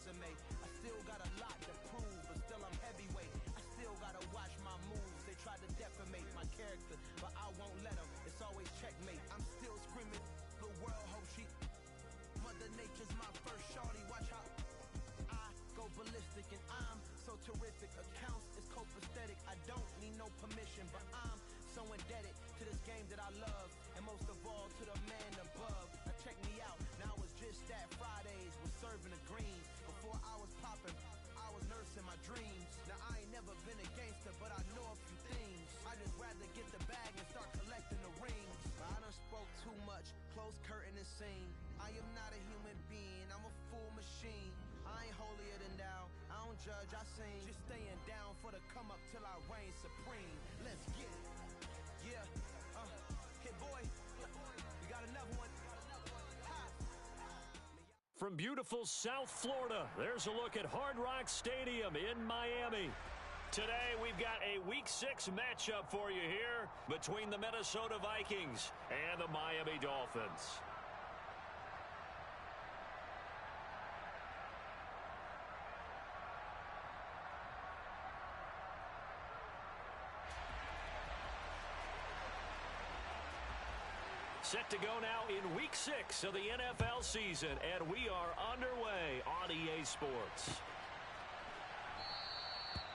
resume. I still got a lot to prove, but still I'm heavyweight. I still gotta watch my moves. They try to defamate my character, but I won't let them. It's always checkmate. I'm still screaming, the world hope she. Mother Nature's my first shorty. Watch how I go ballistic, and I'm so terrific. Accounts is copacetic. I don't need no permission, but I'm so indebted to this game that I love, and most of all to the man above. Now check me out. Now it's just that Fridays was serving the green. Before I was popping, I was nursing my dreams. Now I ain't never been a gangster, but I know a few things. I just rather get the bag and start collecting the rings. I done spoke too much. Close curtain and scene. I am not a human being. I'm a full machine. I ain't holier than thou. I don't judge, I sing. Just staying down for the come up till I reign supreme. Let's get it. Yeah, hit boy. We got another one. From beautiful South Florida, there's a look at Hard Rock Stadium in Miami. Today, we've got a Week 6 matchup for you here between the Minnesota Vikings and the Miami Dolphins. Set to go now in Week 6 of the NFL season, and we are underway on EA Sports.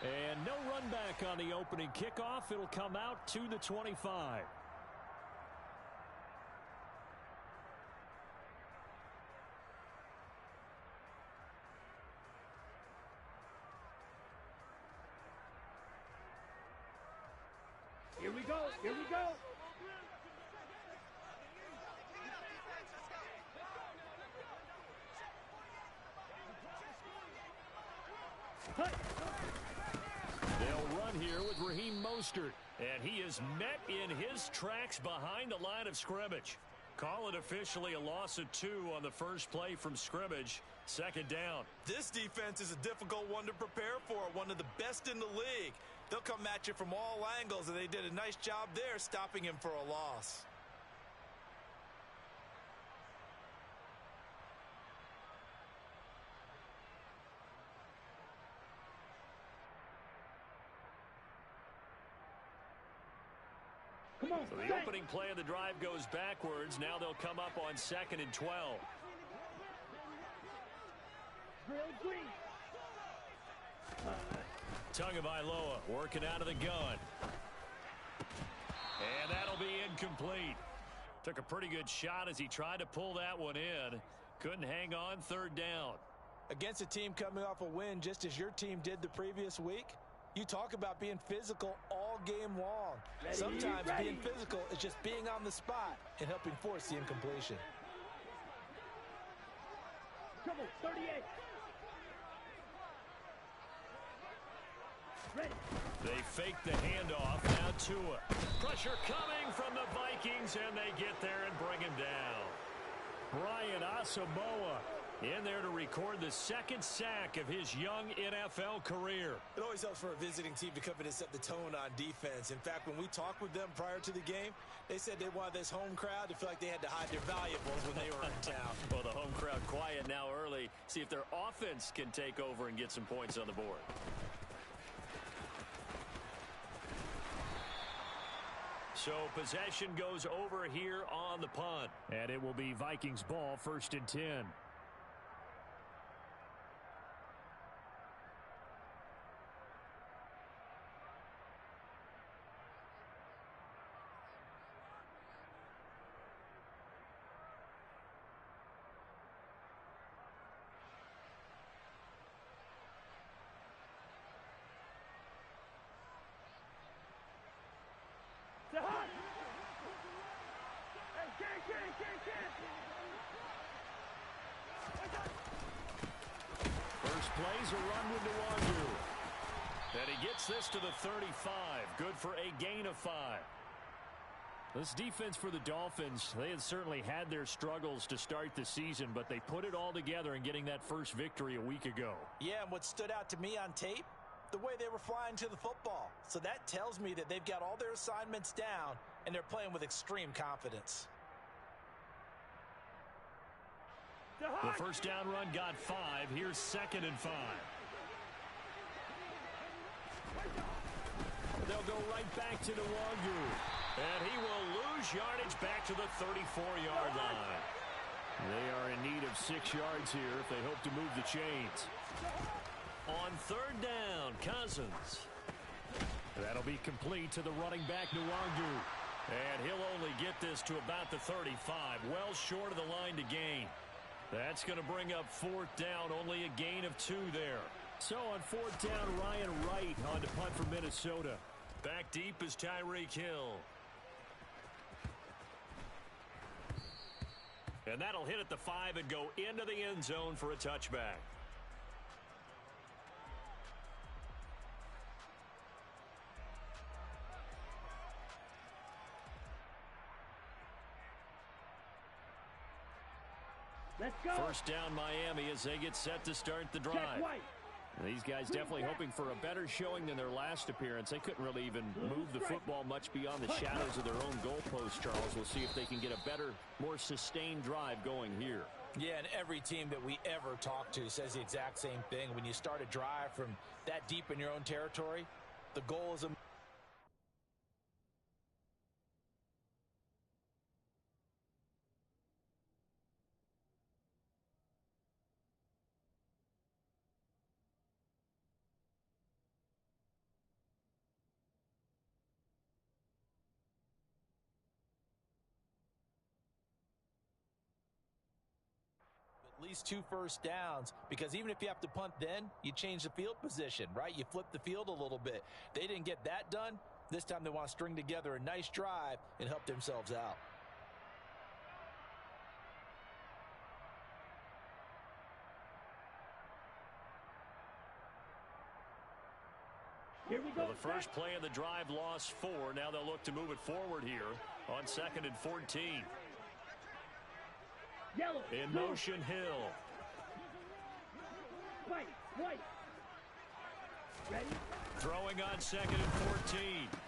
And no run back on the opening kickoff. It'll come out to the 25. Here we go. Here we go. They'll run here with Raheem Mostert, and he is met in his tracks behind the line of scrimmage. Call it officially a loss of 2 on the first play from scrimmage. Second down. This defense is a difficult one to prepare for, one of the best in the league. They'll come at you from all angles, and they did a nice job there stopping him for a loss. So the opening play of the drive goes backwards. Now they'll come up on 2nd and 12. Tagovailoa working out of the gun. And that'll be incomplete. Took a pretty good shot as he tried to pull that one in. Couldn't hang on. 3rd down. Against a team coming off a win just as your team did the previous week, you talk about being physical all game long. Sometimes being physical is just being on the spot and helping force the incompletion. Trouble, 38. Ready. They fake the handoff. Now Tua. Pressure coming from the Vikings, and they get there and bring him down. Brian Asamoah in there to record the 2nd sack of his young NFL career. It always helps for a visiting team to come in and set the tone on defense. In fact, when we talked with them prior to the game, they said they wanted this home crowd to feel like they had to hide their valuables when they were in town. Well, the home crowd quiet now early. See if their offense can take over and get some points on the board. So possession goes over here on the punt. And it will be Vikings ball, 1st and 10. First play's a run with Nwandu. And he gets this to the 35. Good for a gain of 5. This defense for the Dolphins, they had certainly had their struggles to start the season, but they put it all together in getting that first victory a week ago. Yeah, and what stood out to me on tape, the way they were flying to the football. So that tells me that they've got all their assignments down, and they're playing with extreme confidence. The first down run got 5. Here's 2nd and 5. They'll go right back to Nwangu. And he will lose yardage back to the 34-yard line. They are in need of 6 yards here if they hope to move the chains. On 3rd down, Cousins. That'll be complete to the running back, Nwangu. And he'll only get this to about the 35, well short of the line to gain. That's going to bring up 4th down, only a gain of 2 there. So on 4th down, Ryan Wright on to punt for Minnesota. Back deep is Tyreek Hill. And that'll hit at the 5 and go into the end zone for a touchback. Let's go. First down, Miami, as they get set to start the drive. These guys definitely hoping for a better showing than their last appearance. They couldn't really even move the football much beyond the shadows of their own goalpost, Charles. We'll see if they can get a better, more sustained drive going here. Yeah, and every team that we ever talk to says the exact same thing. When you start a drive from that deep in your own territory, the goal is a at least 2 first downs, because even if you have to punt then, you change the field position, right? You flip the field a little bit. They didn't get that done. This time they want to string together a nice drive and help themselves out. Here we go. Well, the first play of the drive lost 4. Now they'll look to move it forward here on 2nd and 14. Yellow. In motion, Hill. White. Ready? Throwing on 2nd and 14.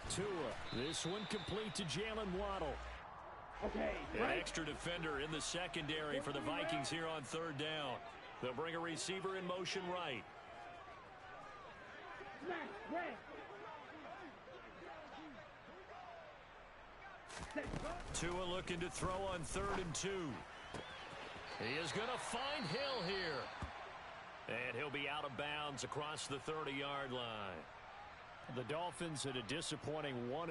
Tua. This one complete to Jalen Waddle. Okay. An extra defender in the secondary for the Vikings here on 3rd down. They'll bring a receiver in motion right. Smash. Red. Set. Tua looking to throw on 3rd and 2. He is going to find Hill here. And he'll be out of bounds across the 30-yard line. The Dolphins at a disappointing 1-4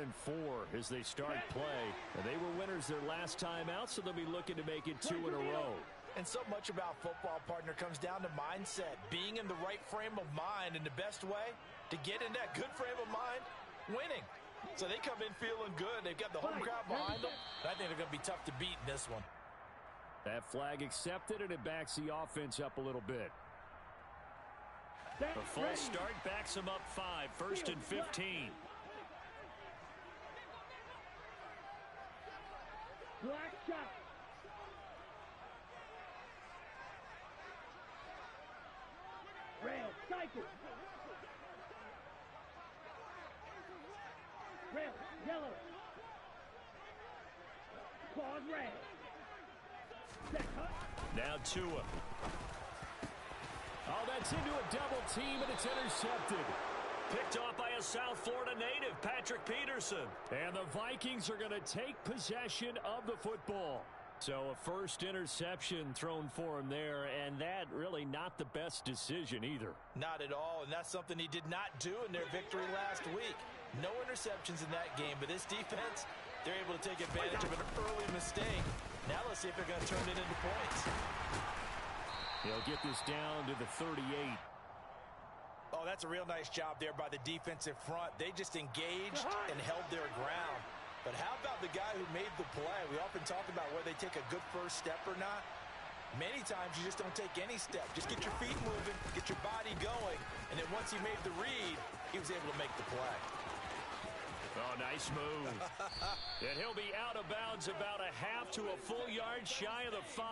as they start play. And they were winners their last time out, so they'll be looking to make it 2 in a row. And so much about football, partner, comes down to mindset. Being in the right frame of mind, and the best way to get in that good frame of mind, winning. So they come in feeling good. They've got the home crowd behind them. I think they're going to be tough to beat in this one. That flag accepted, and it backs the offense up a little bit. A full start backs them up 5, 1st and 15. Black shot. Rail. Cycle. Rail. Yellow. Claws red. Now Tua. Oh, that's into a double team, and it's intercepted. Picked off by a South Florida native, Patrick Peterson. And the Vikings are going to take possession of the football. So a first interception thrown for him there, and that really not the best decision either. Not at all, and that's something he did not do in their victory last week. No interceptions in that game, but this defense, they're able to take advantage of an early mistake. Now let's see if they're going to turn it into points. He'll get this down to the 38. Oh, that's a real nice job there by the defensive front. They just engaged and held their ground. But how about the guy who made the play? We often talk about whether they take a good first step or not. Many times you just don't take any step. Just get your feet moving, get your body going, and then once he made the read, he was able to make the play. Oh, nice move. And he'll be out of bounds about a half to a full yard shy of the 5.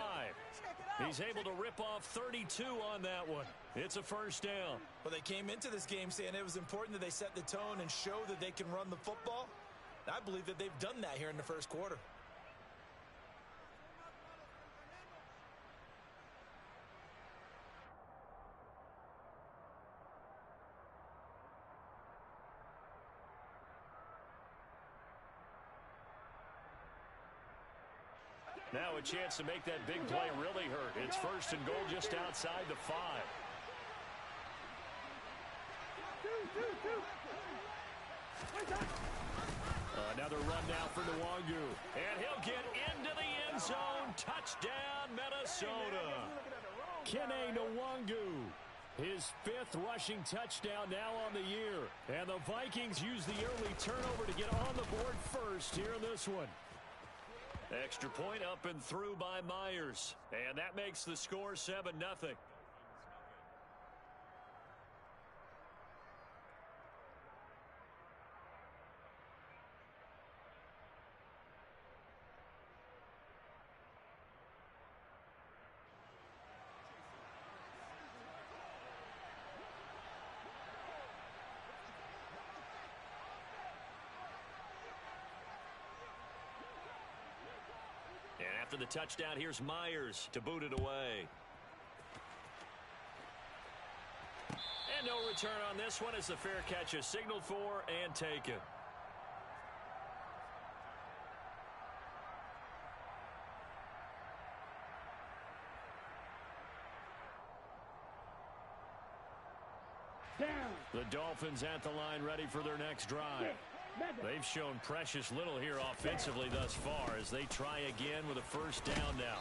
He's able to rip off 32 on that one. It's a first down. Well, they came into this game saying it was important that they set the tone and show that they can run the football. I believe that they've done that here in the first quarter. Now a chance to make that big play really hurt. It's first and goal just outside the 5. Another run now for Nwangu. And he'll get into the end zone. Touchdown, Minnesota. Kene Nwangu. His 5th rushing touchdown now on the year. And the Vikings use the early turnover to get on the board first here in this one. Extra point up and through by Myers. And that makes the score 7-0. And after the touchdown, here's Myers to boot it away. And no return on this one as the fair catch is signaled for and taken. Down. The Dolphins at the line ready for their next drive. They've shown precious little here offensively thus far as they try again with a first down now.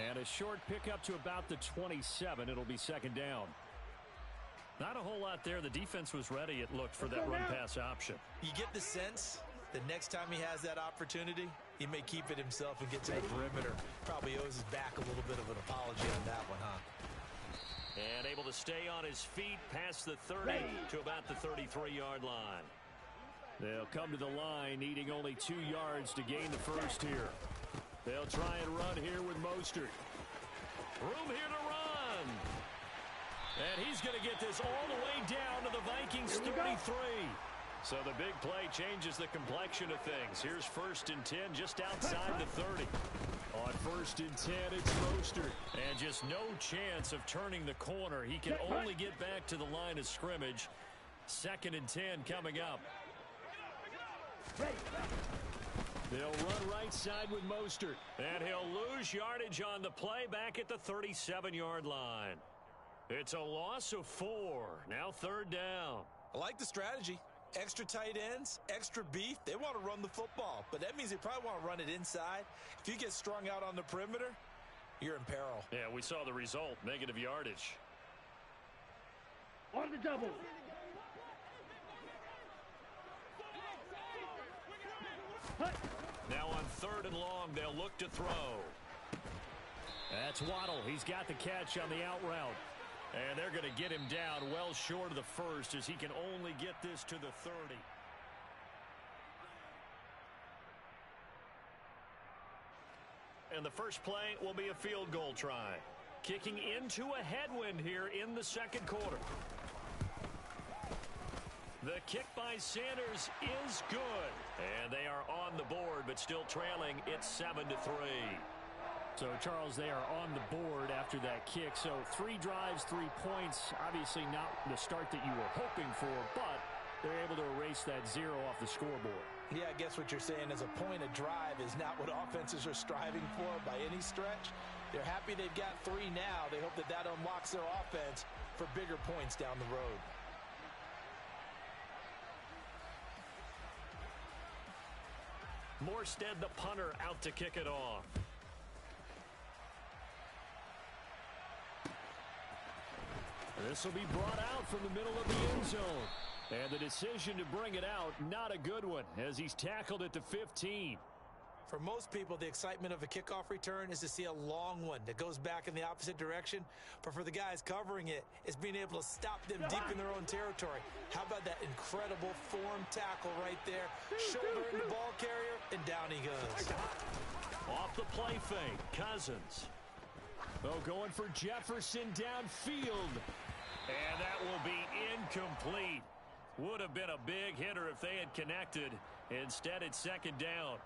And a short pickup to about the 27. It'll be second down. Not a whole lot there. The defense was ready, it looked, for that run-pass option. You get the sense that next time he has that opportunity, he may keep it himself and get to the perimeter. Probably owes his back a little bit of an apology on that one, huh? And able to stay on his feet past the 30 to about the 33-yard line. They'll come to the line needing only 2 yards to gain the first here. They'll try and run here with Mostert. Room here to run. And he's going to get this all the way down to the Vikings 33. So the big play changes the complexion of things. Here's first and 10 just outside the 30. On first and 10, it's Mostert. And just no chance of turning the corner. He can only get back to the line of scrimmage. Second and 10 coming up. They'll run right side with Mostert. And he'll lose yardage on the play back at the 37-yard line. It's a loss of 4. Now third down. I like the strategy. Extra tight ends, extra beef. They want to run the football, but that means they probably want to run it inside. If you get strung out on the perimeter, you're in peril. Yeah, we saw the result. Negative yardage. On the double. Now on third and long, they'll look to throw. That's Waddle. He's got the catch on the out route. And they're going to get him down well short of the first as he can only get this to the 30. And the first play will be a field goal try. Kicking into a headwind here in the second quarter. The kick by Sanders is good. And they are on the board, but still trailing. It's 7-3. So, Charles, they are on the board after that kick. So, 3 drives, 3 points. Obviously not the start that you were hoping for, but they're able to erase that 0 off the scoreboard. Yeah, I guess what you're saying is a point a drive is not what offenses are striving for by any stretch. They're happy they've got 3 now. They hope that that unlocks their offense for bigger points down the road. Morstead, the punter, out to kick it off. This will be brought out from the middle of the end zone. And the decision to bring it out, not a good one, as he's tackled at the 15. For most people, the excitement of a kickoff return is to see a long one that goes back in the opposite direction. But for the guys covering it, it's being able to stop them deep in their own territory. How about that incredible form tackle right there? Shoulder in the ball carrier, and down he goes. Off the play fake, Cousins. Oh, going for Jefferson downfield. And that will be incomplete. Would have been a big hitter if they had connected. Instead, it's second down.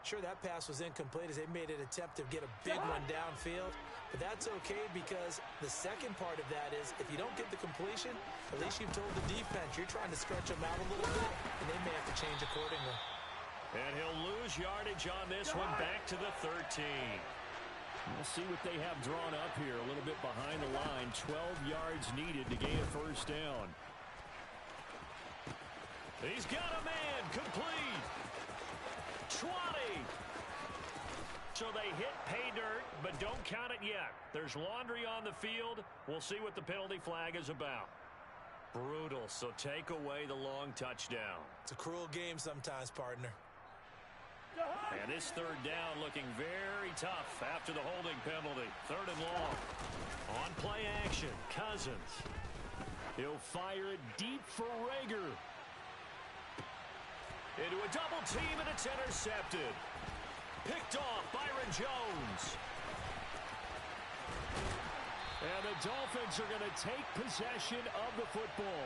Sure, that pass was incomplete as they made an attempt to get a big one downfield. But that's okay because the second part of that is if you don't get the completion, at least you've told the defense you're trying to stretch them out a little bit, and they may have to change accordingly. And he'll lose yardage on this one, back to the 13. We'll see what they have drawn up here. A little bit behind the line. 12 yards needed to gain a first down. He's got a man. Complete. 20. So they hit pay dirt, but don't count it yet. There's laundry on the field. We'll see what the penalty flag is about. Brutal, so take away the long touchdown. It's a cruel game sometimes, partner. And this third down looking very tough after the holding penalty. Third and long. On play action, Cousins. He'll fire it deep for Rager. Into a double team, and it's intercepted. Picked off Byron Jones. And the Dolphins are going to take possession of the football.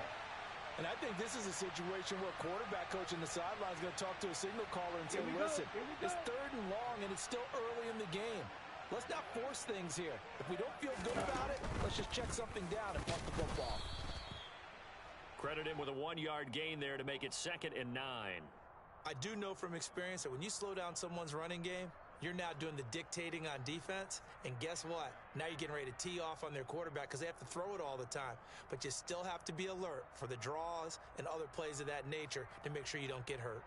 And I think this is a situation where quarterback coach in the sideline is going to talk to a signal caller and say, listen, it's third and long, and it's still early in the game. Let's not force things here. If we don't feel good about it, let's just check something down and punt the football. Credit him with a 1-yard gain there to make it 2nd and 9. I do know from experience that when you slow down someone's running game, you're now doing the dictating on defense, and guess what? Now you're getting ready to tee off on their quarterback because they have to throw it all the time. But you still have to be alert for the draws and other plays of that nature to make sure you don't get hurt.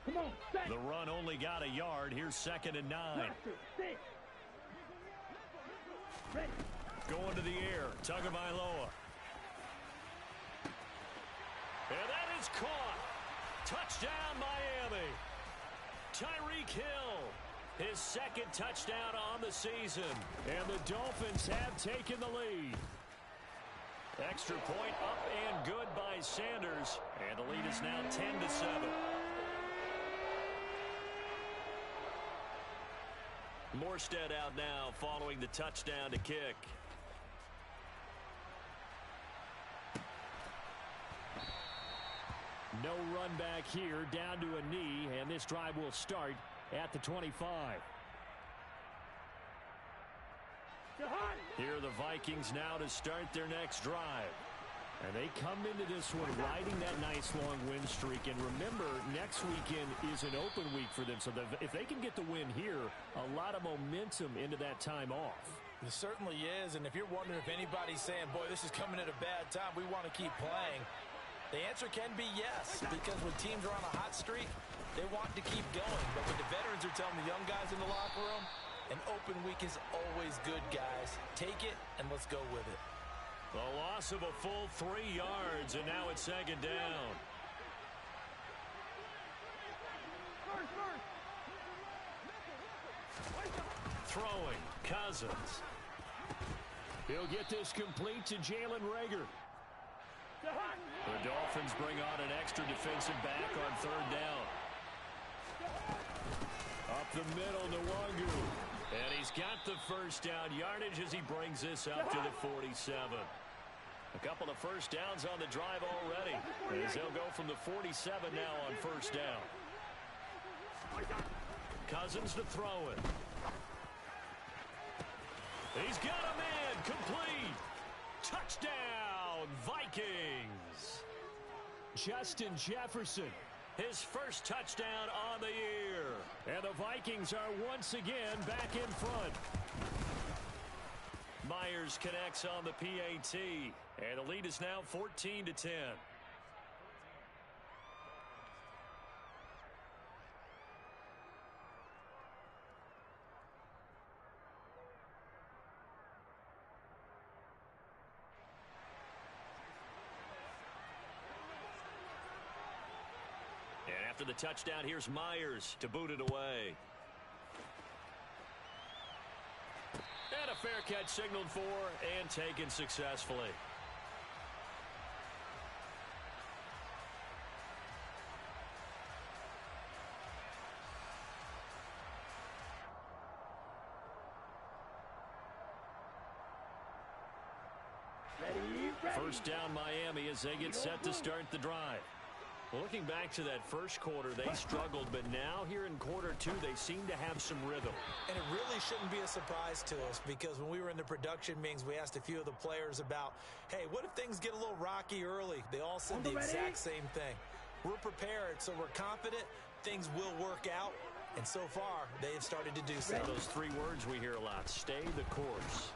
Come on, stay. The run only got a yard. Here's 2nd and 9. Ready. Going to the air. Tagovailoa. And that is caught. Touchdown, Miami. Tyreek Hill, his 2nd touchdown on the season. And the Dolphins have taken the lead. Extra point up and good by Sanders. And the lead is now 10-7. Morstead out now following the touchdown to kick. No run back here, down to a knee, and this drive will start at the 25. Here are the Vikings now to start their next drive. And they come into this one riding that nice long win streak. And remember, next weekend is an open week for them. So if they can get the win here, a lot of momentum into that time off. It certainly is. And if you're wondering if anybody's saying, boy, this is coming at a bad time, we want to keep playing, the answer can be yes, because when teams are on a hot streak, they want to keep going. But when the veterans are telling the young guys in the locker room, an open week is always good, guys. Take it, and let's go with it. The loss of a full 3 yards, and now it's 2nd down. Throwing, Cousins. He'll get this complete to Jalen Rager. The Dolphins bring on an extra defensive back on 3rd down. Up the middle, Nwangu. And he's got the first down yardage as he brings this up to the 47. A couple of first downs on the drive already, as they'll go from the 47 now on 1st down. Cousins to throw it. He's got a man, complete. Touchdown, Vikings. Justin Jefferson, his first touchdown on the year. And the Vikings are once again back in front. Myers connects on the PAT, and the lead is now 14-10. And after the touchdown, here's Myers to boot it away. And a fair catch signaled for and taken successfully. First down Miami as they get set to start the drive. Well, looking back to that first quarter, they struggled, but now here in quarter 2, they seem to have some rhythm. And it really shouldn't be a surprise to us, because when we were in the production meetings, we asked a few of the players about, hey, what if things get a little rocky early? They all said the exact same thing. We're prepared, so we're confident things will work out. And so far, they have started to do so. Those three words we hear a lot: stay the course.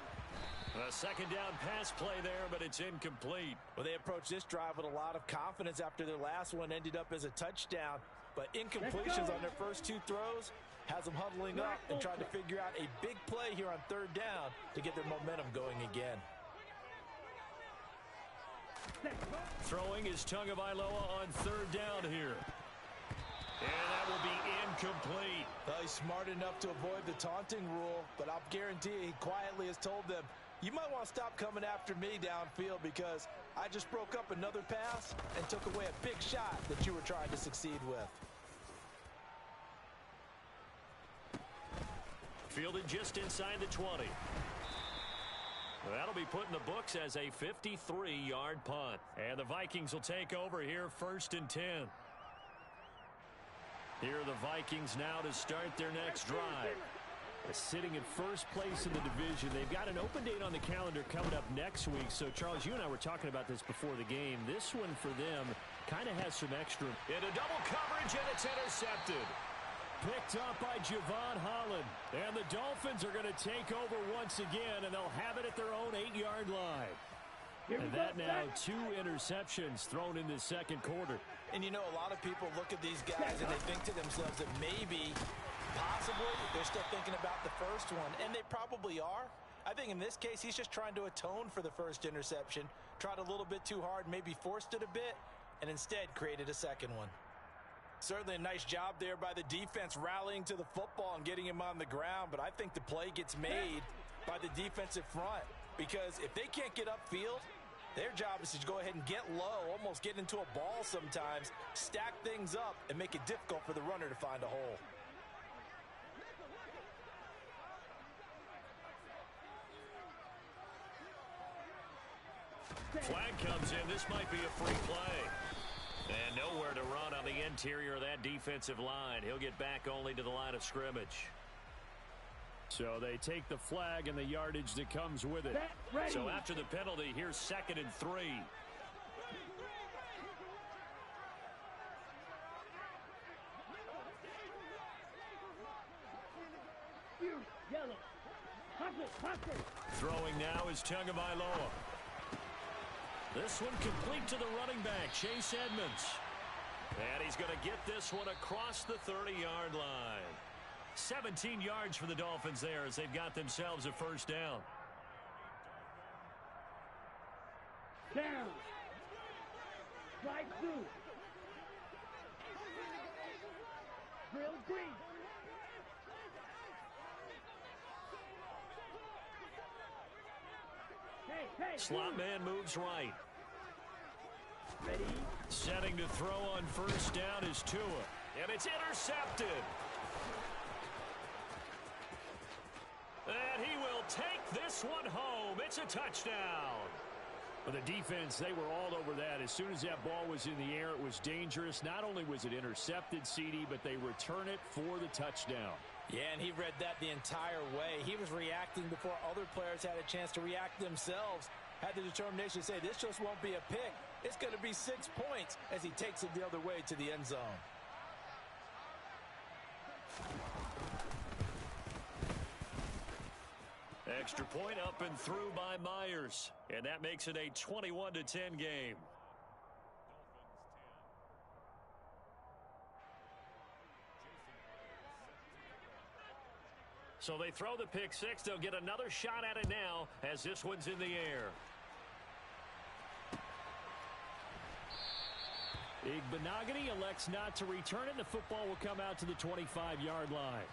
A second down pass play there, but it's incomplete. Well, they approached this drive with a lot of confidence after their last one ended up as a touchdown. But incompletions on their first two throws has them huddling up and trying to figure out a big play here on third down to get their momentum going again. Throwing is Tagovailoa on third down here. And that will be incomplete. Well, he's smart enough to avoid the taunting rule, but I'll guarantee he quietly has told them, you might want to stop coming after me downfield because I just broke up another pass and took away a big shot that you were trying to succeed with. Fielded just inside the 20. That'll be put in the books as a 53-yard punt. And the Vikings will take over here, 1st and 10. Here are the Vikings now to start their next drive. Sitting in first place in the division. They've got an open date on the calendar coming up next week. So, Charles, you and I were talking about this before the game. This one for them kind of has some extra. Into double coverage, and it's intercepted. Picked up by Javon Holland. And the Dolphins are going to take over once again, and they'll have it at their own 8-yard line. And that now 2 interceptions thrown in this second quarter. And you know, a lot of people look at these guys and they think to themselves that maybe, possibly, they're still thinking about the first one. And they probably are. I think in this case, he's just trying to atone for the first interception. Tried a little bit too hard, maybe forced it a bit, and instead created a second one. Certainly a nice job there by the defense rallying to the football and getting him on the ground. But I think the play gets made by the defensive front. Because if they can't get upfield, their job is to go ahead and get low, almost get into a ball sometimes, stack things up, and make it difficult for the runner to find a hole. Flag comes in. This might be a free play. And nowhere to run on the interior of that defensive line. He'll get back only to the line of scrimmage. So they take the flag and the yardage that comes with it. So after the penalty, here's 2nd and 3. Throwing now is Tagovailoa. This one complete to the running back, Chase Edmonds. And he's going to get this one across the 30-yard line. 17 yards for the Dolphins there as they've got themselves a first down. Down. Strike 2. Drill green. Slot man moves right. Ready. Setting to throw on first down is Tua. And it's intercepted. And he will take this one home. It's a touchdown. For the defense, they were all over that. As soon as that ball was in the air, it was dangerous. Not only was it intercepted, CD, but they return it for the touchdown. Yeah, and he read that the entire way. He was reacting before other players had a chance to react themselves. Had the determination to say, this just won't be a pick. It's going to be 6 points as he takes it the other way to the end zone. Extra point up and through by Myers. And that makes it a 21-10 game. So they throw the pick 6. They'll get another shot at it now as this one's in the air. Igbenogany elects not to return it. The football will come out to the 25-yard line.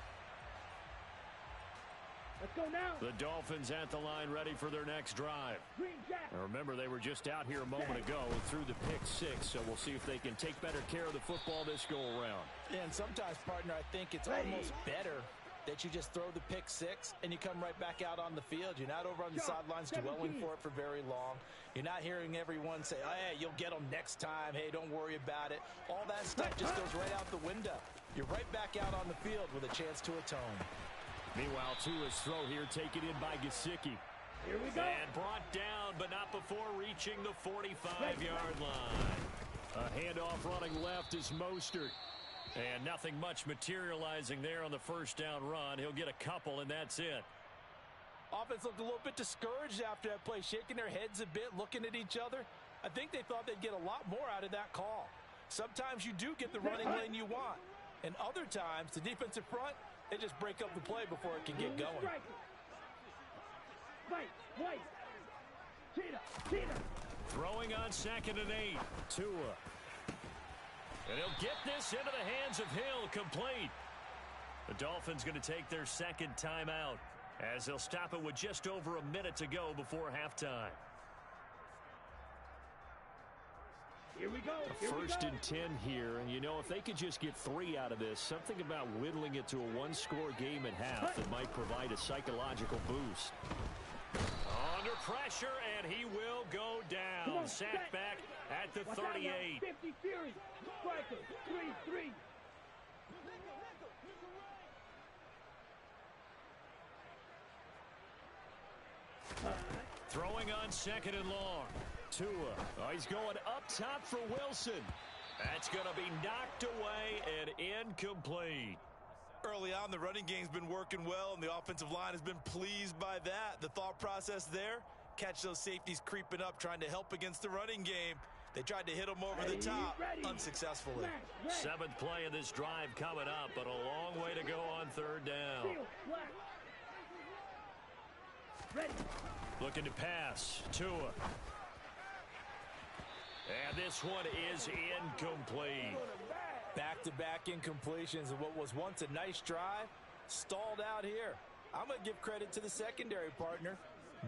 Let's go now. The Dolphins at the line ready for their next drive. Now remember, they were just out here a moment ago and threw the pick 6, so we'll see if they can take better care of the football this go-around. Yeah, and sometimes, partner, I think it's almost better that you just throw the pick 6 and you come right back out on the field. You're not over on the sidelines dwelling for it for very long. You're not hearing everyone say, oh, hey, you'll get them next time. Hey, don't worry about it. All that stuff just goes right out the window. You're right back out on the field with a chance to atone. Meanwhile, Tua's throw here taken in by Gesicki. Here we go. And brought down, but not before reaching the 45-yard line. A handoff running left is Mostert. And nothing much materializing there on the first down run. He'll get a couple, and that's it. Offense looked a little bit discouraged after that play, shaking their heads a bit, looking at each other. I think they thought they'd get a lot more out of that call. Sometimes you do get the running lane you want. And other times, the defensive front, they just break up the play before it can get going. Wait. Cheetah. Throwing on 2nd and 8. Tua. And he'll get this into the hands of Hill, complete. The Dolphins going to take their second timeout as they'll stop it with just over a minute to go before halftime. Here we go. First and 10 here, and you know, if they could just get 3 out of this, something about whittling it to a one-score game at half that might provide a psychological boost. Under pressure, and he will go down. Sacked back at the 38. 50 Fury. Striker. 3-3. Throwing on 2nd and long. Tua. Oh, he's going up top for Wilson. That's going to be knocked away and incomplete. Early on, the running game's been working well, and the offensive line has been pleased by that. The thought process there, catch those safeties creeping up, trying to help against the running game. They tried to hit them over the top, unsuccessfully. 7th play of this drive coming up, but a long way to go on 3rd down. Looking to pass. Tua. And this one is incomplete. Back-to-back incompletions of what was once a nice drive, stalled out here. I'm going to give credit to the secondary partner.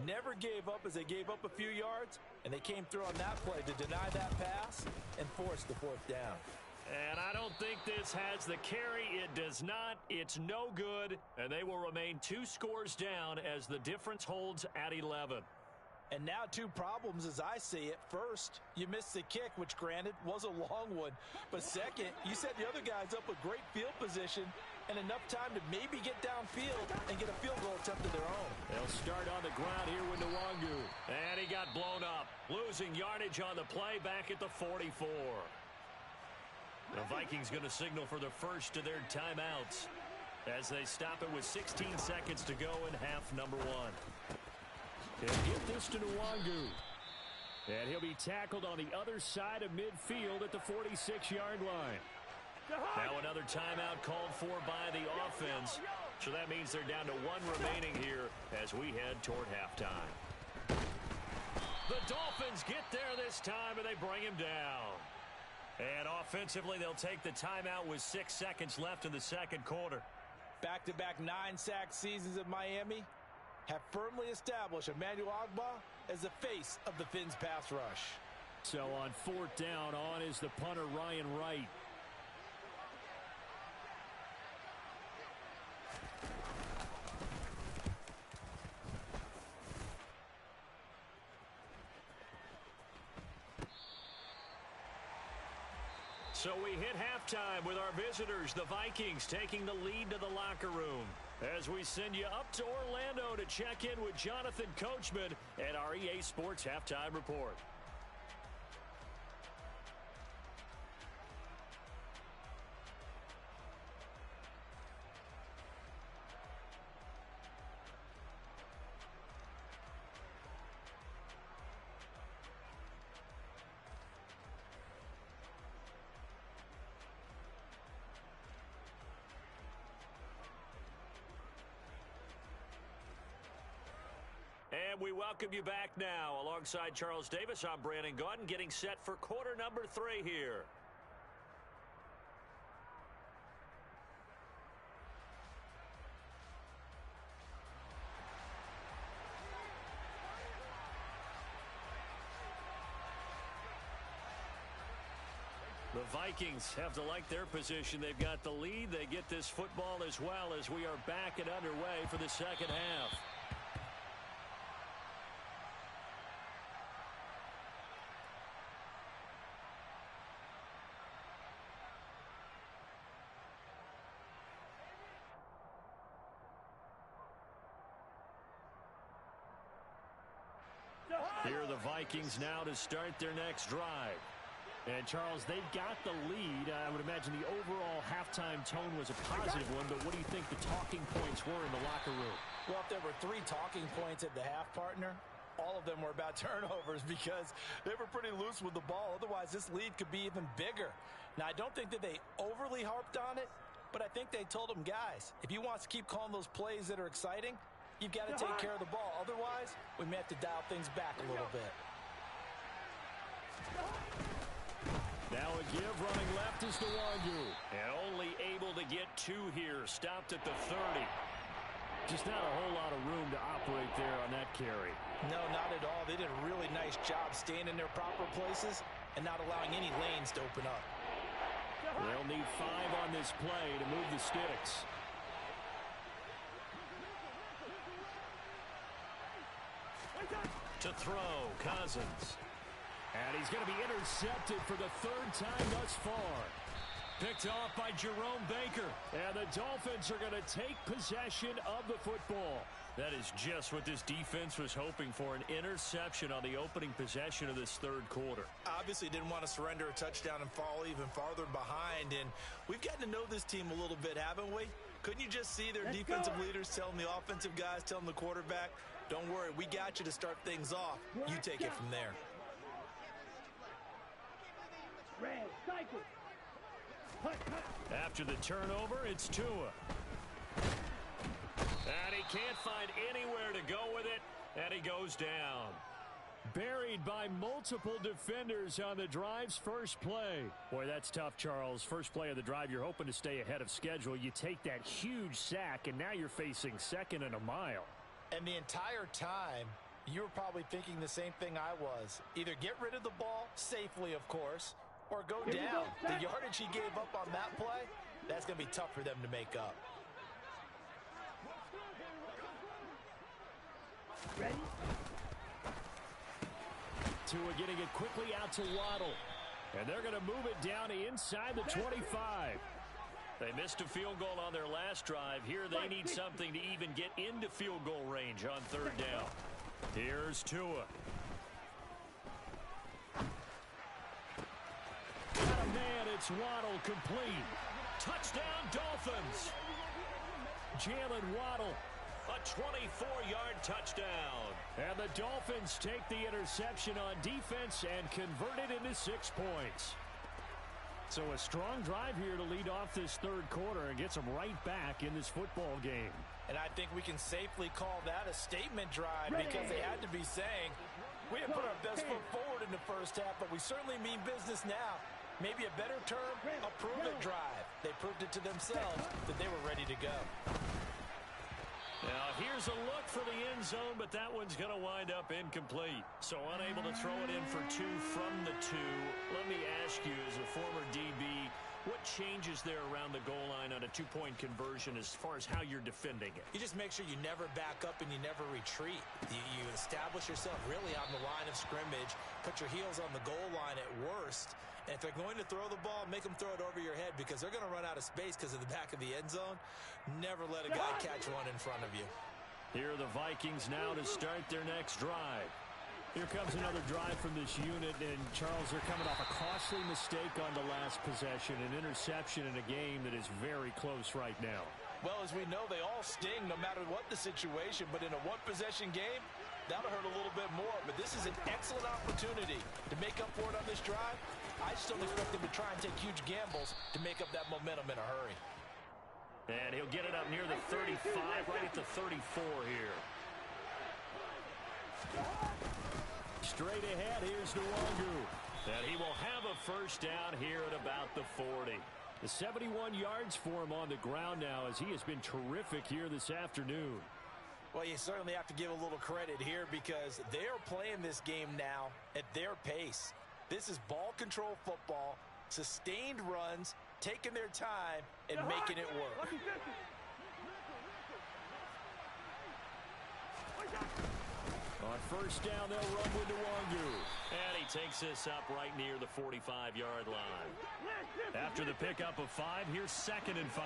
Never gave up as they gave up a few yards, and they came through on that play to deny that pass and force the 4th down. And I don't think this has the carry. It does not. It's no good, and they will remain 2 scores down as the difference holds at 11. And now 2 problems as I see it. First, you missed the kick, which granted was a long one. But second, you set the other guys up with great field position and enough time to maybe get downfield and get a field goal attempt of their own. They'll start on the ground here with Nwangu. And he got blown up, losing yardage on the play back at the 44. The Vikings going to signal for the first of their timeouts as they stop it with 16 seconds to go in half number 1. He'll get this to Nwangu. And he'll be tackled on the other side of midfield at the 46-yard line. Now another timeout called for by the offense. So that means they're down to 1 remaining here as we head toward halftime. The Dolphins get there this time, and they bring him down. And offensively, they'll take the timeout with 6 seconds left in the second quarter. Back-to-back 9-sack seasons of Miami have firmly established Emmanuel Ogbah as the face of the Fins pass rush. So on 4th down, on is the punter Ryan Wright. So we hit halftime with our visitors, the Vikings, taking the lead to the locker room. As we send you up to Orlando to check in with Jonathan Coachman at our EA Sports Halftime Report. And we welcome you back now. Alongside Charles Davis, I'm Brandon Gaudin, getting set for quarter number 3 here. The Vikings have to like their position. They've got the lead. They get this football as well as we are back and underway for the second half. Here are the Vikings now to start their next drive. And, Charles, they've got the lead. I would imagine the overall halftime tone was a positive one, but what do you think the talking points were in the locker room? Well, if there were 3 talking points at the half, partner, all of them were about turnovers because they were pretty loose with the ball. Otherwise, this lead could be even bigger. Now, I don't think that they overly harped on it, but I think they told them, guys, if you want to keep calling those plays that are exciting, you've got to take care of the ball. Otherwise, we may have to dial things back a little bit. Now a give running left is Nwangu. And only able to get 2 here. Stopped at the 30. Just not a whole lot of room to operate there on that carry. No, not at all. They did a really nice job staying in their proper places and not allowing any lanes to open up. They'll need 5 on this play to move the sticks. To throw, Cousins. And he's going to be intercepted for the 3rd time thus far. Picked off by Jerome Baker. And the Dolphins are going to take possession of the football. That is just what this defense was hoping for, an interception on the opening possession of this 3rd quarter. Obviously didn't want to surrender a touchdown and fall even farther behind. And we've gotten to know this team a little bit, haven't we? Couldn't you just see their defensive leaders telling the offensive guys, telling the quarterback, don't worry, we got you to start things off. You take it from there. Red, cycle. After the turnover, it's Tua. And he can't find anywhere to go with it, and he goes down. Buried by multiple defenders on the drive's first play. Boy, that's tough, Charles. First play of the drive, you're hoping to stay ahead of schedule. You take that huge sack, and now you're facing 2nd and a mile. And the entire time, you were probably thinking the same thing I was. Either get rid of the ball, safely, of course, or go down. The yardage he gave up on that play, that's going to be tough for them to make up. Ready? Tua getting it quickly out to Waddle. And they're going to move it down inside the 25. They missed a field goal on their last drive. Here they need something to even get into field goal range on 3rd down. Here's Tua. Got a man, it's Waddle, complete. Touchdown, Dolphins. Jalen Waddle, a 24-yard touchdown. And the Dolphins take the interception on defense and convert it into 6 points. So a strong drive here to lead off this 3rd quarter and gets them right back in this football game. And I think we can safely call that a statement drive because they had to be saying, we didn't put our best foot forward in the first half, but we certainly mean business now. Maybe a better term, a prove-it drive. They proved it to themselves that they were ready to go. Now, here's a look for the end zone, but that one's going to wind up incomplete. So unable to throw it in for 2 from the 2. Let me ask you, as a former DB, what changes there around the goal line on a 2-point conversion as far as how you're defending it? You just make sure you never back up and you never retreat. You establish yourself really on the line of scrimmage, put your heels on the goal line at worst, and if they're going to throw the ball, make them throw it over your head because they're going to run out of space because of the back of the end zone. Never let a guy catch one in front of you. Here are the Vikings now to start their next drive. Here comes another drive from this unit, and Charles, they're coming off a costly mistake on the last possession, an interception in a game that is very close right now. Well, as we know, they all sting no matter what the situation, but in a one-possession game, that'll hurt a little bit more. But this is an excellent opportunity to make up for it on this drive. I just don't expect them to try and take huge gambles to make up that momentum in a hurry. And he'll get it up near the 35, right at the 34 here. Straight ahead, here's Nwangu. And he will have a first down here at about the 40. The 71 yards for him on the ground now as he has been terrific here this afternoon. Well, you certainly have to give a little credit here because they're playing this game now at their pace. This is ball control football, sustained runs, taking their time, and making it work. On first down, they'll run with Nwangu. And he takes this up right near the 45-yard line. After the pickup of 5, here's 2nd and 5.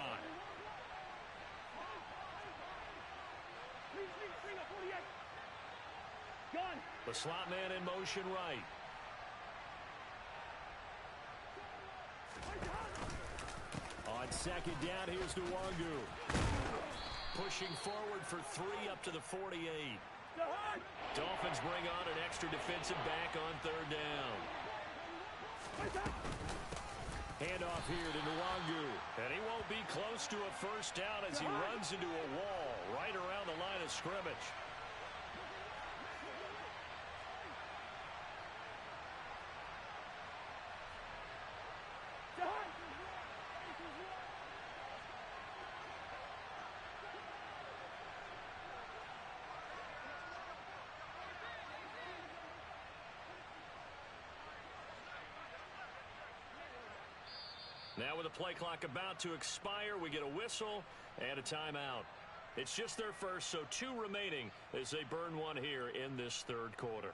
The slot man in motion right. On second down, here's Nwangu. Pushing forward for 3 up to the 48. Dolphins bring on an extra defensive back on third down. Handoff here to Nwangu. And he won't be close to a first down as he runs into a wall right around the line of scrimmage. Now with the play clock about to expire, we get a whistle and a timeout. It's just their first, so 2 remaining as they burn one here in this third quarter.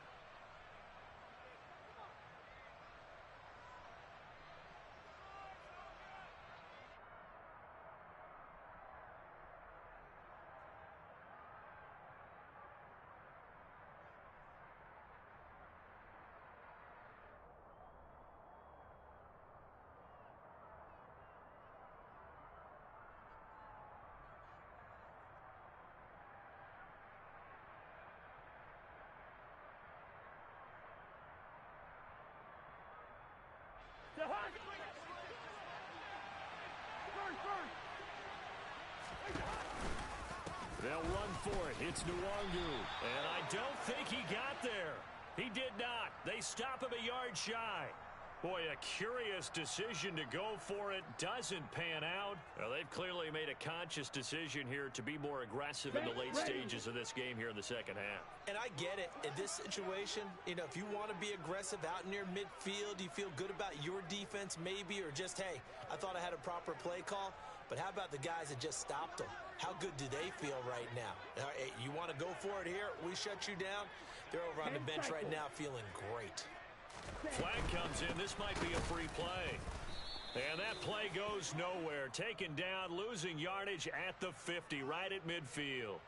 They'll run for it. It's Nwangu. And I don't think he got there. He did not. They stop him a yard shy. Boy, a curious decision to go for it. Doesn't pan out. Well, they've clearly made a conscious decision here to be more aggressive in the late stages of this game here in the second half. And I get it. In this situation, you know, if you want to be aggressive out near midfield, you feel good about your defense maybe, or just, hey, I thought I had a proper play call. But how about the guys that just stopped them? How good do they feel right now? Hey, you want to go for it here? We shut you down. They're over on the bench right now feeling great. Flag comes in. This might be a free play. And that play goes nowhere. Taken down, losing yardage at the 50, right at midfield.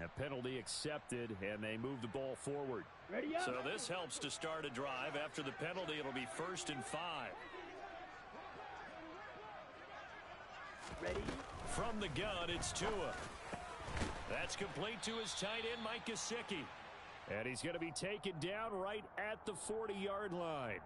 That penalty accepted, and they move the ball forward. So this helps to start a drive. After the penalty, it'll be 1st and 5. Ready? From the gun, it's Tua. That's complete to his tight end, Mike Gesicki. And he's going to be taken down right at the 40-yard line.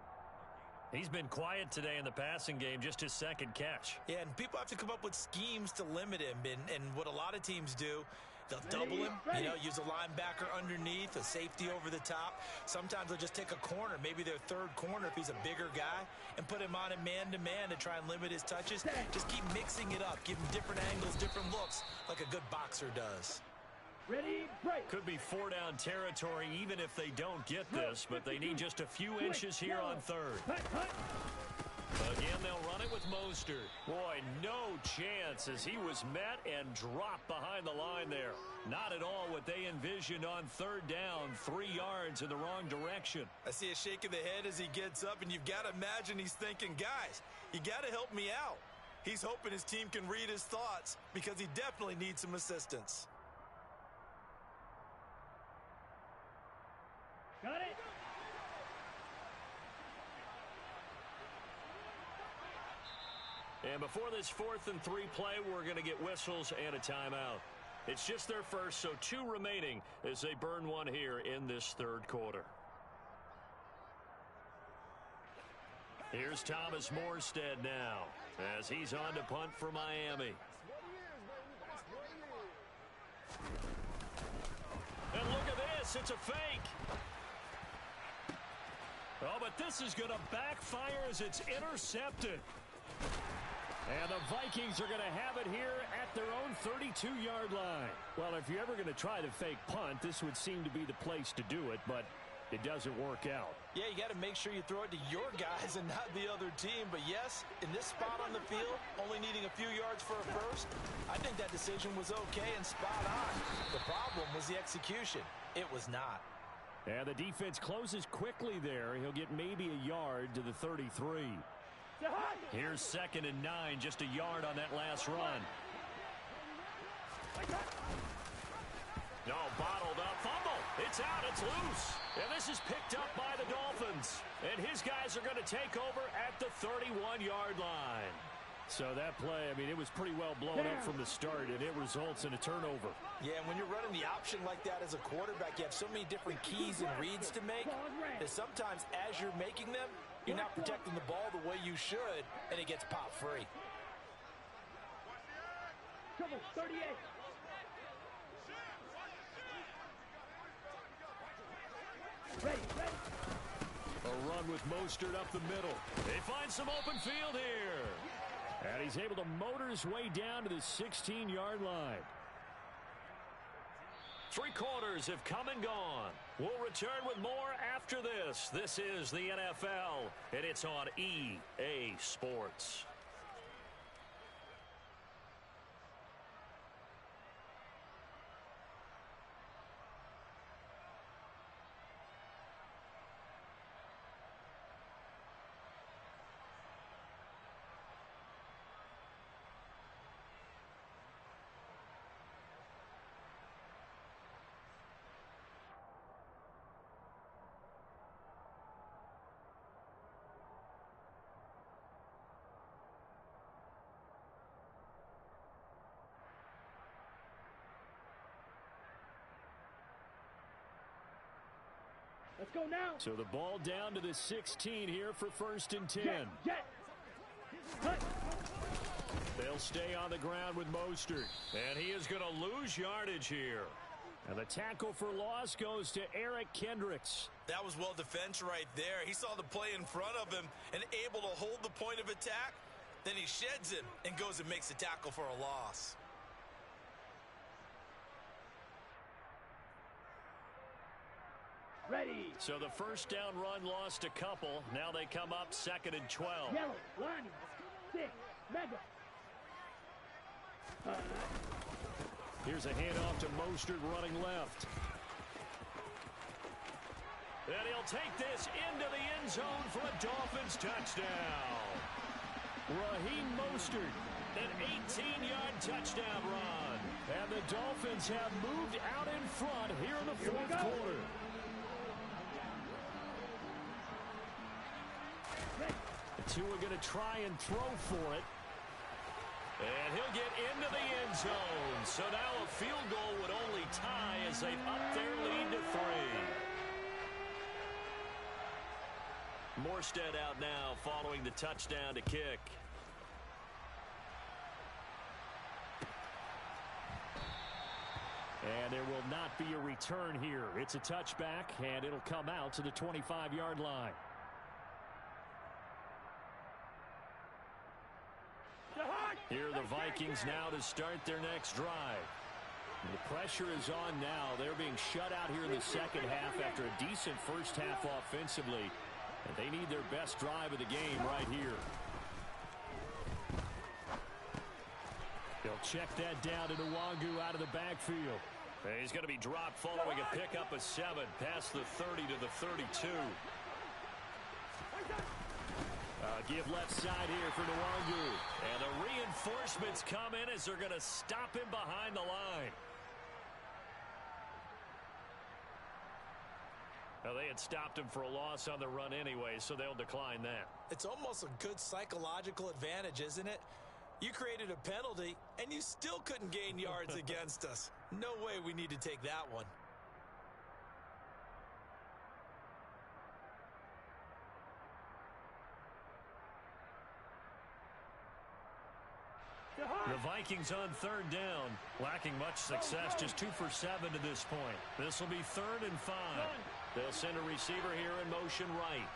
He's been quiet today in the passing game, just his second catch. Yeah, and people have to come up with schemes to limit him. And what a lot of teams do, they'll double him, you know, use a linebacker underneath, a safety over the top. Sometimes they'll just take a corner, maybe their third corner if he's a bigger guy, and put him on a man-to-man to try and limit his touches. Just keep mixing it up, give him different angles, different looks, like a good boxer does. Ready, break. Could be 4-down territory even if they don't get this, but they need just a few inches here on third. Again, they'll run it with Mostert. Boy, no chance as he was met and dropped behind the line there. Not at all what they envisioned on third down, 3 yards in the wrong direction. I see a shake of the head as he gets up, and you've got to imagine he's thinking, guys, you got to help me out. He's hoping his team can read his thoughts because he definitely needs some assistance. Got it. And before this 4th and 3 play, we're going to get whistles and a timeout. It's just their first, so 2 remaining as they burn one here in this third quarter. Here's Thomas Morstead now as he's on to punt for Miami. And look at this, it's a fake. Oh, but this is going to backfire as it's intercepted. And the Vikings are going to have it here at their own 32-yard line. Well, if you're ever going to try the fake punt, this would seem to be the place to do it, but it doesn't work out. Yeah, you got to make sure you throw it to your guys and not the other team. But yes, in this spot on the field, only needing a few yards for a first, I think that decision was okay and spot on. The problem was the execution. It was not. And the defense closes quickly there. He'll get maybe a yard to the 33. Here's 2nd and 9, just a yard on that last run. No, bottled up, fumble. It's out, it's loose. And this is picked up by the Dolphins. And his guys are going to take over at the 31-yard line. So that play, I mean, it was pretty well blown up from the start, and it results in a turnover. Yeah, and when you're running the option like that as a quarterback, you have so many different keys and reads to make that sometimes as you're making them, you're not protecting the ball the way you should, and it gets pop free. Trouble, 38. Ready. A run with Mostert up the middle. They find some open field here. And he's able to motor his way down to the 16-yard line. 3 quarters have come and gone. We'll return with more after this. This is the NFL, and it's on EA Sports. Let's go now. So the ball down to the 16 here for 1st and 10. Jet. Cut. They'll stay on the ground with Mostert. And he is going to lose yardage here. And the tackle for loss goes to Eric Kendricks. That was well defense right there. He saw the play in front of him and able to hold the point of attack. Then he sheds him and goes and makes a tackle for a loss. Ready. So the first down run lost a couple. Now they come up 2nd and 12. Yellow. Lonnie. 6. Mega. Here's a handoff to Mostert running left. And he'll take this into the end zone for a Dolphins touchdown. Raheem Mostert, an 18-yard touchdown run. And the Dolphins have moved out in front here in the 4th quarter. Tua going to try and throw for it. And he'll get into the end zone. So now a field goal would only tie as they've upped their lead to 3. Morstead out now following the touchdown to kick. And there will not be a return here. It's a touchback, and it'll come out to the 25-yard line. Here are the Vikings now to start their next drive. The pressure is on now. They're being shut out here in the second half after a decent first half offensively. And they need their best drive of the game right here. They'll check that down to Nwangu out of the backfield. And he's going to be dropped following a pickup of 7 past the 30 to the 32. Give left side here for Nwangu. And the reinforcements come in as they're going to stop him behind the line. Now, they had stopped him for a loss on the run anyway, so they'll decline that. It's almost a good psychological advantage, isn't it? You created a penalty, and you still couldn't gain yards against us. No way we need to take that one. The Vikings on 3rd down, lacking much success, just 2 for 7 to this point. This will be 3rd and 5. They'll send a receiver here in motion right.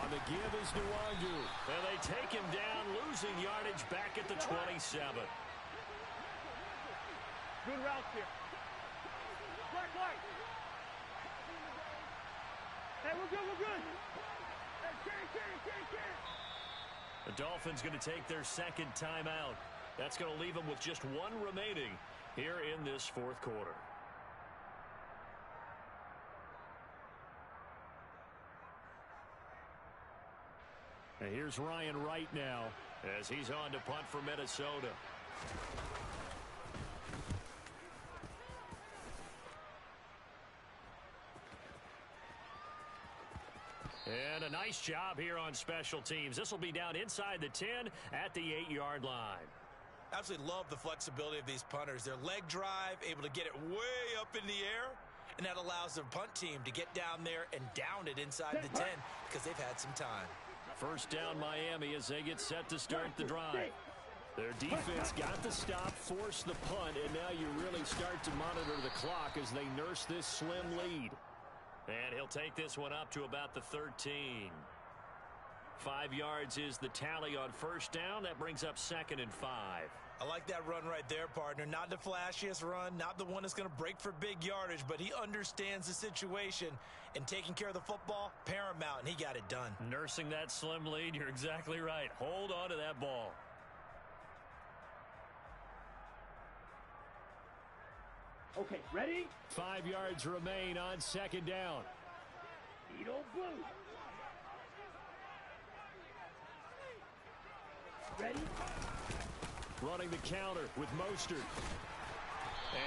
On the give is Nwangu. And they take him down, losing yardage back at the 27. Good route here. Right. Hey, we're good. Hey, carry. The Dolphins going to take their 2nd timeout. That's going to leave them with just 1 remaining here in this 4th quarter. And here's Ryan Wright now as he's on to punt for Minnesota. And a nice job here on special teams. This will be down inside the 10 at the 8-yard line. Absolutely love the flexibility of these punters. Their leg drive, able to get it way up in the air, and that allows the punt team to get down there and down it inside the 10 because they've had some time. First down Miami as they get set to start the drive. Their defense got the stop, forced the punt, and now you really start to monitor the clock as they nurse this slim lead. And he'll take this one up to about the 13. 5 yards is the tally on first down. That brings up 2nd and 5. I like that run right there, partner. Not the flashiest run, not the one that's going to break for big yardage, but he understands the situation, and taking care of the football, paramount, and he got it done. Nursing that slim lead, you're exactly right. Hold on to that ball. Okay, ready? 5 yards remain on 2nd down. Edo blue. Ready? Running the counter with Mostert.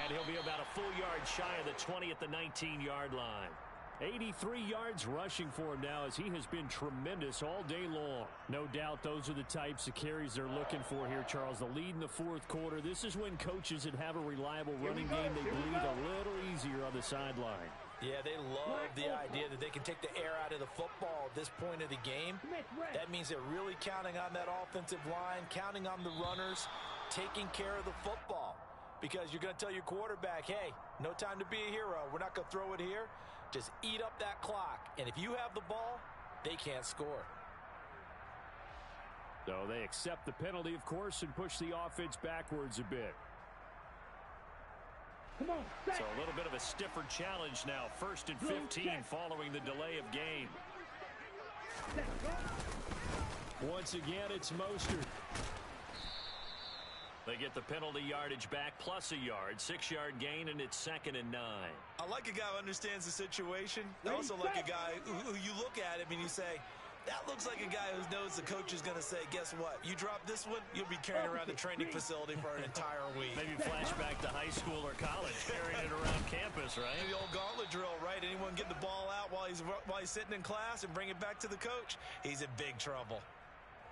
And he'll be about a full yard shy of the 20 at the 19-yard line. 83 yards rushing for him now as he has been tremendous all day long. No doubt those are the types of carries they're looking for here, Charles. The lead in the 4th quarter. This is when coaches that have a reliable running game, they breathe a little easier on the sideline. Yeah, they love the idea that they can take the air out of the football at this point of the game. That means they're really counting on that offensive line, counting on the runners, taking care of the football. Because you're going to tell your quarterback, hey, no time to be a hero. We're not going to throw it here. Just eat up that clock. And if you have the ball, they can't score. So they accept the penalty, of course, and push the offense backwards a bit. Come on, so a little bit of a stiffer challenge now. 1st and 15 following the delay of game. Once again, it's Mostert. They get the penalty yardage back plus a yard. 6-yard gain, and it's 2nd and 9. I like a guy who understands the situation. I also like a guy who you look at him and you say, that looks like a guy who knows the coach is going to say, guess what? You drop this one, you'll be carrying around the training facility for an entire week. Maybe flashback to high school or college, carrying it around campus, right? The old gauntlet drill, right? Anyone get the ball out while he's sitting in class and bring it back to the coach? He's in big trouble.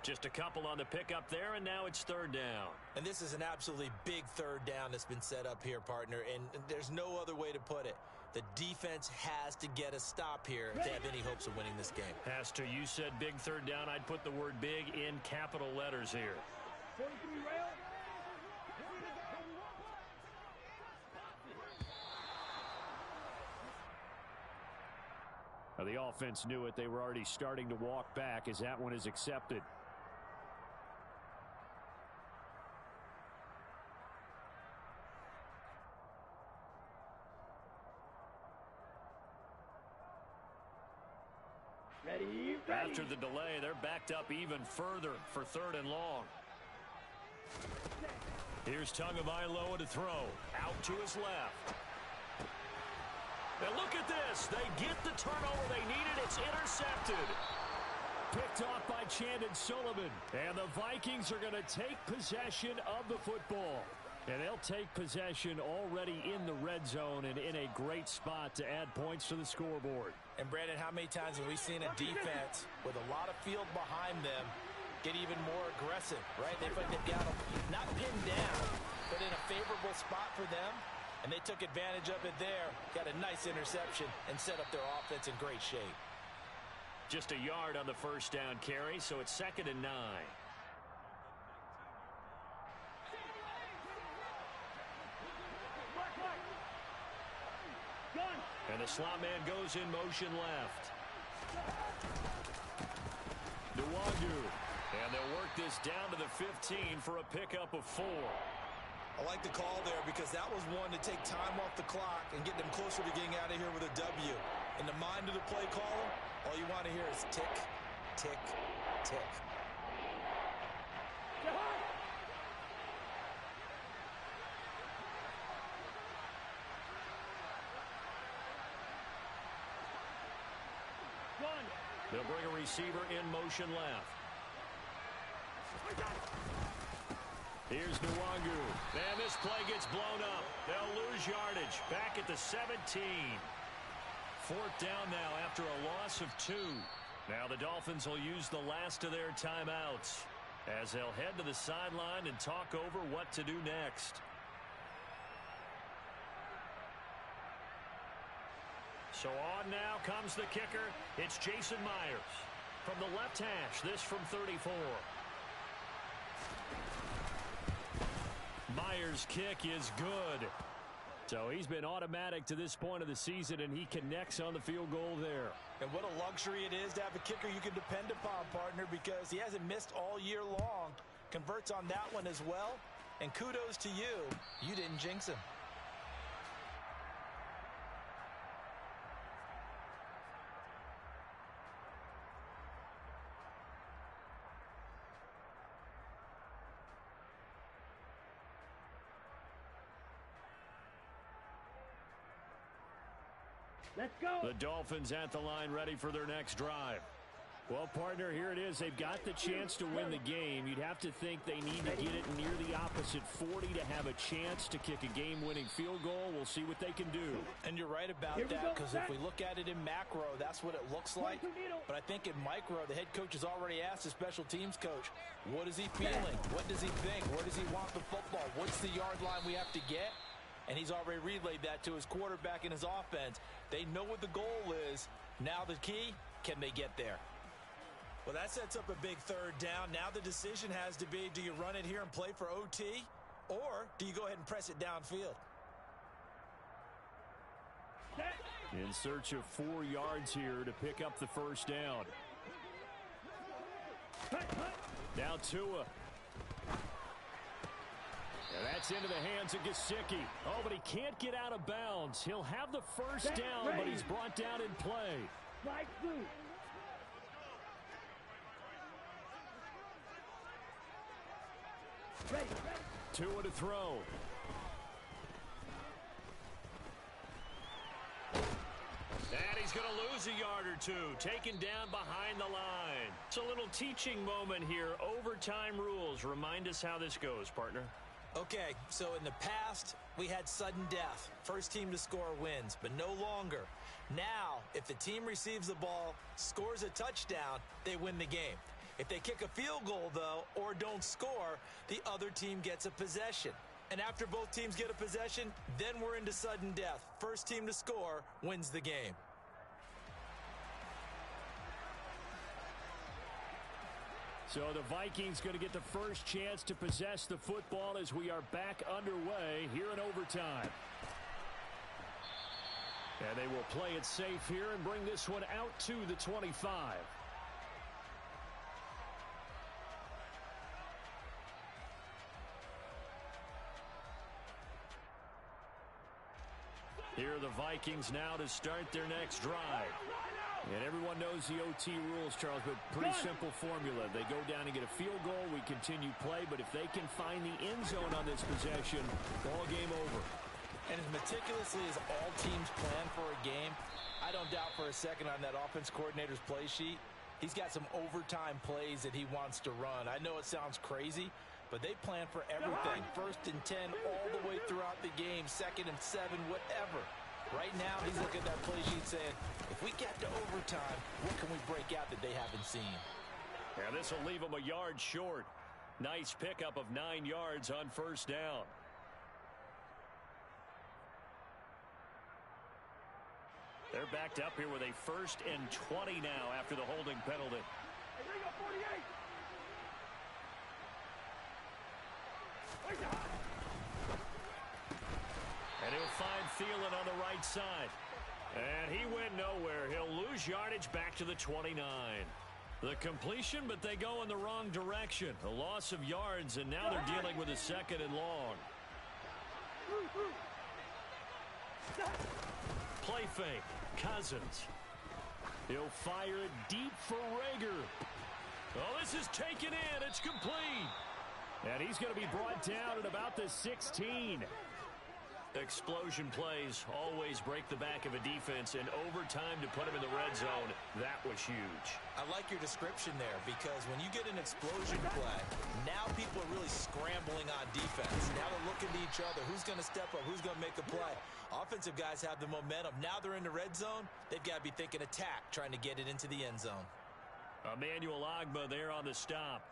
Just a couple on the pickup there, and now it's 3rd down. And this is an absolutely big 3rd down that's been set up here, partner, and there's no other way to put it. The defense has to get a stop here if they have any hopes of winning this game. Has to. You said big 3rd down. I'd put the word big in capital letters here. 43 rail. Now, the offense knew it. They were already starting to walk back as that one is accepted. Ready. After the delay, they're backed up even further for 3rd and long. Here's Tagovailoa to throw. Out to his left. And look at this. They get the turnover they needed. It's intercepted. Picked off by Chandon Sullivan. And the Vikings are going to take possession of the football. And they'll take possession already in the red zone and in a great spot to add points to the scoreboard. And, Brandon, how many times have we seen a defense with a lot of field behind them get even more aggressive, right? They feel like they've got them not pinned down, but in a favorable spot for them. And they took advantage of it there, got a nice interception, and set up their offense in great shape. Just a yard on the first down carry, so it's 2nd and 9. And the slot man goes in motion left. Nwangu. And they'll work this down to the 15 for a pickup of 4. I like the call there because that was one to take time off the clock and get them closer to getting out of here with a W. In the mind of the play caller, all you want to hear is tick, tick, tick. They'll bring a receiver in motion left. Here's Nwangu. And this play gets blown up. They'll lose yardage. Back at the 17. 4th down now after a loss of 2. Now the Dolphins will use the last of their timeouts as they'll head to the sideline and talk over what to do next. So on now comes the kicker. It's Jason Myers. From the left hash, this from 34. Myers' kick is good. So he's been automatic to this point of the season, and he connects on the field goal there. And what a luxury it is to have a kicker you can depend upon, partner, because he hasn't missed all year long. Converts on that one as well. And kudos to you. You didn't jinx him. Let's go. The Dolphins at the line ready for their next drive. Well, partner, here it is. They've got the chance to win the game. You'd have to think they need to get it near the opposite 40 to have a chance to kick a game-winning field goal. We'll see what they can do. And you're right about that, because if we look at it in macro, that's what it looks like. But I think in micro, the head coach has already asked the special teams coach, what is he feeling? What does he think? Where does he want the football? What's the yard line we have to get? And he's already relayed that to his quarterback and his offense. They know what the goal is. Now the key, can they get there? Well, that sets up a big third down. Now the decision has to be, do you run it here and play for OT? Or do you go ahead and press it downfield? In search of 4 yards here to pick up the first down. Now Tua. And that's into the hands of Gesicki. Oh, but he can't get out of bounds. He'll have the first down, but he's brought down in play. Flag blue. Ready. Tua to throw. And he's going to lose a yard or two. Taken down behind the line. It's a little teaching moment here. Overtime rules. Remind us how this goes, partner. Okay, so in the past, we had sudden death. First team to score wins, but no longer. Now, if the team receives the ball, scores a touchdown, they win the game. If they kick a field goal, though, or don't score, the other team gets a possession. And after both teams get a possession, then we're into sudden death. First team to score wins the game. So the Vikings going to get the first chance to possess the football as we are back underway here in overtime. And they will play it safe here and bring this one out to the 25. Here are the Vikings now to start their next drive. And everyone knows the OT rules, Charles, but pretty simple formula. They go down and get a field goal, we continue play, but if they can find the end zone on this possession, ball game over. And as meticulously as all teams plan for a game, I don't doubt for a second on that offense coordinator's play sheet, he's got some overtime plays that he wants to run. I know it sounds crazy, but they plan for everything. 1st and 10 all the way throughout the game, 2nd and 7, whatever. Right now, he's looking at that play sheet saying, if we get to overtime, what can we break out that they haven't seen? And this will leave them a yard short. Nice pickup of 9 yards on first down. They're backed up here with a 1st and 20 now after the holding penalty. Hey, there you go, 48. And he'll find Thielen on the right side. And he went nowhere. He'll lose yardage back to the 29. The completion, but they go in the wrong direction. A loss of yards, and now they're dealing with a 2nd and long. Play fake. Cousins. He'll fire it deep for Rager. Oh, this is taken in. It's complete. And he's going to be brought down at about the 16. Explosion plays always break the back of a defense, and overtime to put him in the red zone, that was huge. I like your description there, because when you get an explosion play, now people are really scrambling on defense. Now they're looking to each other. Who's going to step up? Who's going to make the play? Offensive guys have the momentum. Now they're in the red zone. They've got to be thinking attack, trying to get it into the end zone. Emmanuel Ogbah there on the stop.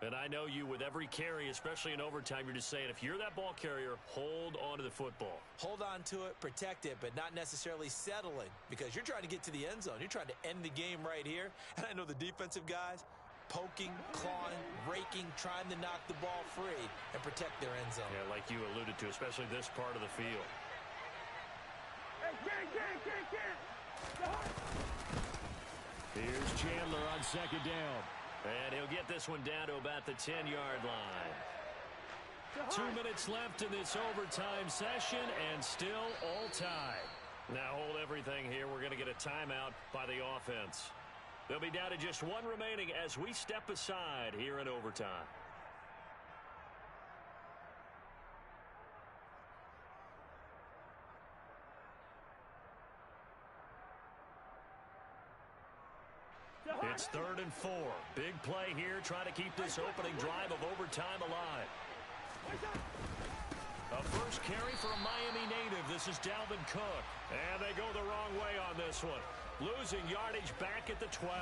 And I know you, with every carry, especially in overtime, you're just saying, if you're that ball carrier, hold on to the football. Hold on to it, protect it, but not necessarily settling, because you're trying to get to the end zone. You're trying to end the game right here. And I know the defensive guys, poking, clawing, raking, trying to knock the ball free and protect their end zone. Yeah, like you alluded to, especially this part of the field. Here's Chandler on second down. And he'll get this one down to about the 10-yard line. 2 minutes left in this overtime session, and still all tied. Now hold everything here. We're going to get a timeout by the offense. They'll be down to just one remaining as we step aside here in overtime. It's 3rd and 4. Big play here, trying to keep this opening drive of overtime alive. A first carry for a Miami native. This is Dalvin Cook. And they go the wrong way on this one. Losing yardage back at the 12.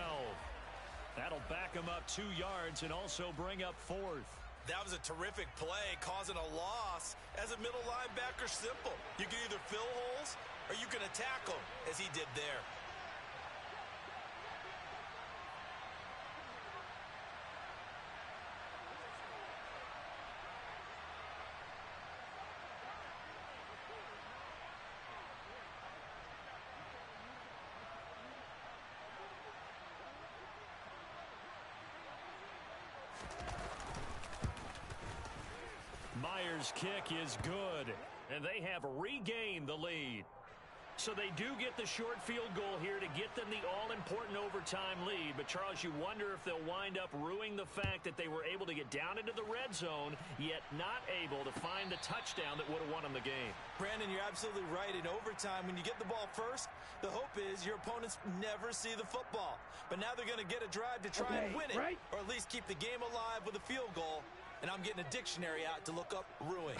That'll back them up 2 yards and also bring up 4th. That was a terrific play, causing a loss. As a middle linebacker, simple. You can either fill holes or you can attack them, as he did there. Myers' kick is good, and they have regained the lead. So they do get the short field goal here to get them the all-important overtime lead. But, Charles, you wonder if they'll wind up ruining the fact that they were able to get down into the red zone, yet not able to find the touchdown that would have won them the game. Brandon, you're absolutely right. In overtime, when you get the ball first, the hope is your opponents never see the football. But now they're going to get a drive to try and win it, or at least keep the game alive with a field goal. And I'm getting a dictionary out to look up ruin.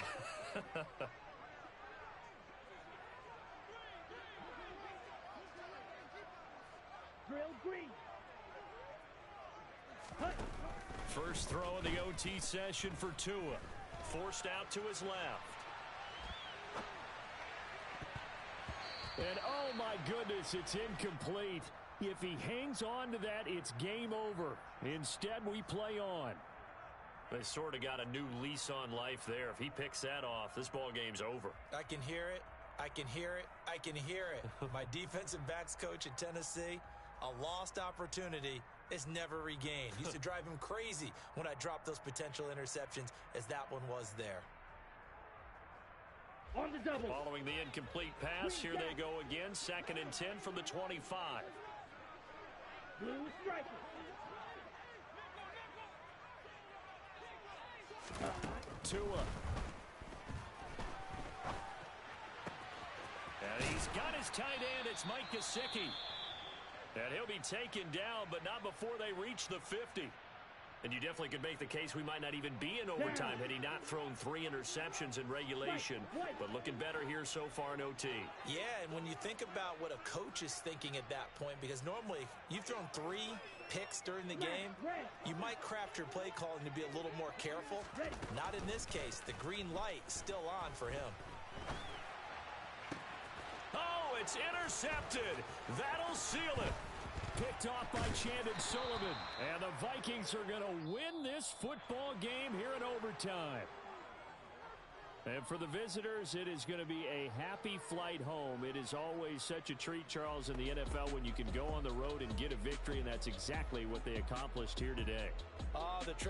First throw of the OT session for Tua. Forced out to his left. And oh my goodness, it's incomplete. If he hangs on to that, it's game over. Instead, we play on. They sort of got a new lease on life there. If he picks that off, this ball game's over. I can hear it. I can hear it. I can hear it. My defensive backs coach at Tennessee, a lost opportunity is never regained. Used to drive him crazy when I dropped those potential interceptions, as that one was there. On the double. Following the incomplete pass, here they go again. 2nd and 10 from the 25. Blue striker. Tua. And he's got his tight end. It's Mike Gesicki. And he'll be taken down, but not before they reach the 50. And you definitely could make the case we might not even be in overtime had he not thrown 3 interceptions in regulation. But looking better here so far in OT. Yeah, and when you think about what a coach is thinking at that point, because normally you've thrown 3 picks during the game, you might craft your play calling to be a little more careful. Not in this case. The green light is still on for him. Oh, it's intercepted. That'll seal it. Picked off by Chandon Sullivan. And the Vikings are going to win this football game here in overtime. And for the visitors, it is going to be a happy flight home. It is always such a treat, Charles, in the NFL when you can go on the road and get a victory, and that's exactly what they accomplished here today. The trip